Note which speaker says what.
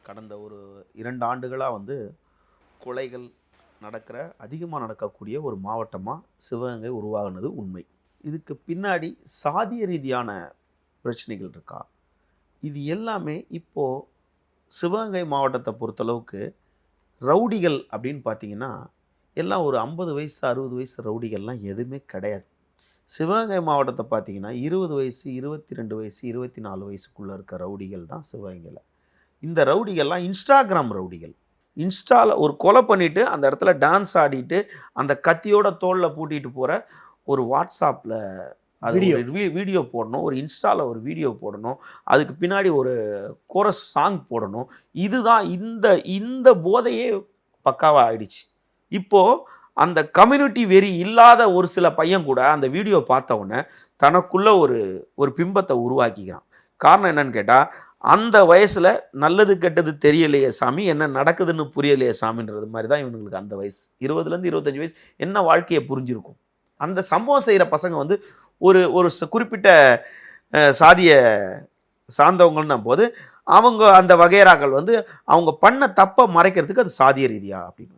Speaker 1: கடந்த ஒரு 2 ஆண்டுகளாக கொலைகள் அதிகமாக நடக்கக்கூடிய ஒரு மாவட்டமாக சிவகங்கை உருவாகினது உண்மை. இதுக்கு பின்னாடி சாதிய ரீதியான பிரச்சனைகள் இருக்கா? இது எல்லாமே இப்போது சிவகங்கை மாவட்டத்தை பொறுத்தளவுக்கு ரவுடிகள் அப்படின்னு பார்த்தீங்கன்னா எல்லாம் ஒரு 50 வயசு 60 வயசு ரவுடிகள்லாம் எதுவுமே கிடையாது. சிவகங்கை மாவட்டத்தை பார்த்தீங்கன்னா 20 வயசு 22 வயசு 24 வயசுக்குள்ளே இருக்க ரவுடிகள் தான் சிவகங்கையில். இந்த ரவுடிகள்லாம் இன்ஸ்டாகிராம் ரவுடிகள். இன்ஸ்டாவில் ஒரு கொலை பண்ணிவிட்டு அந்த இடத்துல டான்ஸ் ஆடிட்டு அந்த கத்தியோட தோளில் பூட்டிகிட்டு போகிற ஒரு வாட்ஸ்அப்பில் அது வீடியோ போடணும், ஒரு இன்ஸ்டாவில் ஒரு வீடியோ போடணும், அதுக்கு பின்னாடி ஒரு கோரஸ் சாங் போடணும். இதுதான் இந்த போதையே பக்காவாக ஆயிடுச்சு. இப்போது அந்த கம்யூனிட்டி வெறி இல்லாத ஒரு சில பையன் கூட அந்த வீடியோ பார்த்த உடனே தனக்குள்ளே ஒரு பிம்பத்தை உருவாக்கிக்கிறான். காரணம் என்னன்னு கேட்டால், அந்த வயசில் நல்லது கெட்டது தெரியலையே சாமி, என்ன நடக்குதுன்னு புரியலையே சாமின்றது மாதிரி தான் இவங்களுக்கு அந்த வயசு 20லேருந்து 25 வயசு என்ன வாழ்க்கையை புரிஞ்சிருக்கும். அந்த சம்பவம் செய்கிற பசங்க ஒரு குறிப்பிட்ட சாதிய சார்ந்தவங்கன்னும் போது அவங்க அந்த வகையறாக்கள் அவங்க பண்ண தப்பை மறைக்கிறதுக்கு அது சாதிய ரீதியா அப்படின்னு